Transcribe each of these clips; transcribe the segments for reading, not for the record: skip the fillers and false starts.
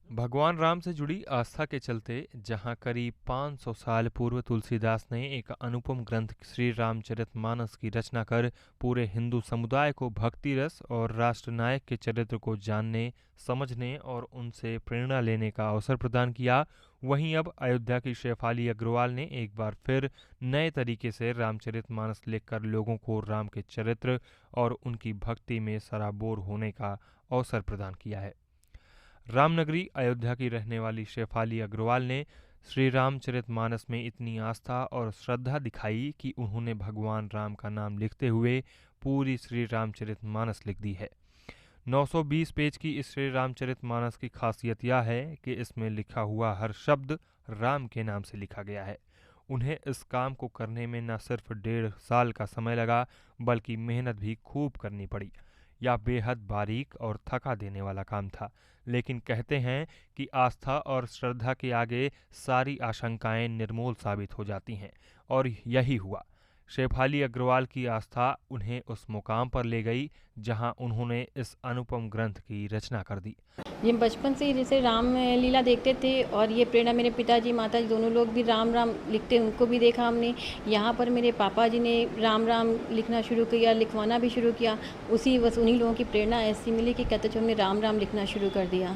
भगवान राम से जुड़ी आस्था के चलते जहां करीब 500 साल पूर्व तुलसीदास ने एक अनुपम ग्रंथ श्री रामचरितमानस की रचना कर पूरे हिंदू समुदाय को भक्ति रस और राष्ट्रनायक के चरित्र को जानने, समझने और उनसे प्रेरणा लेने का अवसर प्रदान किया, वहीं अब अयोध्या की शेफाली अग्रवाल ने एक बार फिर नए तरीके से रामचरितमानस लिखकर लोगों को राम के चरित्र और उनकी भक्ति में सराबोर होने का अवसर प्रदान किया है। रामनगरी अयोध्या की रहने वाली शेफाली अग्रवाल ने श्री रामचरितमानस में इतनी आस्था और श्रद्धा दिखाई कि उन्होंने भगवान राम का नाम लिखते हुए पूरी श्री रामचरितमानस लिख दी है। 920 पेज की इस श्री रामचरितमानस की खासियत यह है कि इसमें लिखा हुआ हर शब्द राम के नाम से लिखा गया है। उन्हें इस काम को करने में न सिर्फ 1.5 साल का समय लगा, बल्कि मेहनत भी खूब करनी पड़ी। यह बेहद बारीक और थका देने वाला काम था, लेकिन कहते हैं कि आस्था और श्रद्धा के आगे सारी आशंकाएं निर्मूल साबित हो जाती हैं, और यही हुआ। शेफाली अग्रवाल की आस्था उन्हें उस मुकाम पर ले गई जहां उन्होंने इस अनुपम ग्रंथ की रचना कर दी। ये बचपन से ही जैसे राम लीला देखते थे और ये प्रेरणा मेरे पिताजी माताजी दोनों लोग भी राम राम लिखते, उनको भी देखा हमने। यहाँ पर मेरे पापा जी ने राम राम लिखना शुरू किया, लिखवाना भी शुरू किया। उसी बस उन्हीं लोगों की प्रेरणा ऐसी मिली कि कहते थे हमने राम राम लिखना शुरू कर दिया।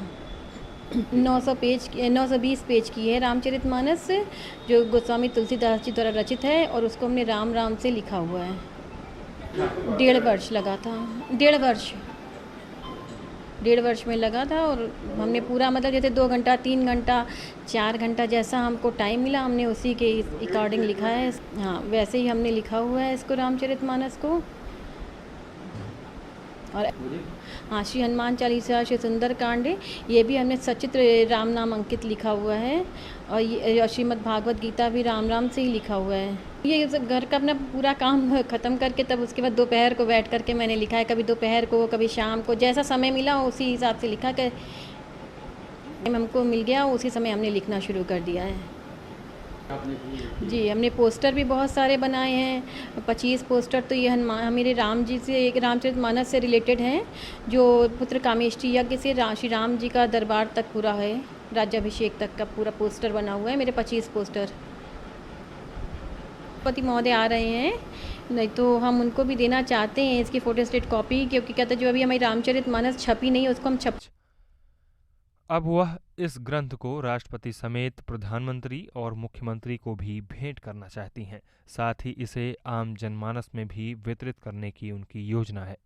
920 पेज की है रामचरितमानस, जो गोस्वामी तुलसीदास जी द्वारा रचित है, और उसको हमने राम राम से लिखा हुआ है। 1.5 वर्ष लगा था। 1.5 वर्ष में लगा था, और हमने पूरा मतलब जैसे 2 घंटा 3 घंटा 4 घंटा जैसा हमको टाइम मिला, हमने उसी के अकॉर्डिंग लिखा है। हाँ, वैसे ही हमने लिखा हुआ है इसको, रामचरितमानस को। और हाँ, श्री हनुमान चालीसा, श्री सुंदर कांड, ये भी हमने सचित्र राम नाम अंकित लिखा हुआ है। और ये श्रीमद् भागवत गीता भी राम राम से ही लिखा हुआ है। ये घर का अपना पूरा काम ख़त्म करके तब उसके बाद दोपहर को बैठ करके मैंने लिखा है। कभी दोपहर को, कभी शाम को, जैसा समय मिला उसी हिसाब से लिखा। कर हमको मिल गया उसी समय हमने लिखना शुरू कर दिया है। जी, हमने पोस्टर भी बहुत सारे बनाए हैं। 25 पोस्टर तो ये मेरे राम जी से, एक रामचरितमानस से रिलेटेड हैं, जो पुत्र कामेष्टि यज्ञ से श्री राम जी का दरबार तक पूरा है, राज्याभिषेक तक का पूरा पोस्टर बना हुआ है। मेरे 25 पोस्टर पति महोदय आ रहे हैं, नहीं तो हम उनको भी देना चाहते हैं इसकी फोटोस्टेट कॉपी, क्योंकि कहते हैं जो अभी हमारी रामचरितमानस छपी नहीं है उसको हम छप। अब वह इस ग्रंथ को राष्ट्रपति समेत प्रधानमंत्री और मुख्यमंत्री को भी भेंट करना चाहती हैं। साथ ही इसे आम जनमानस में भी वितरित करने की उनकी योजना है।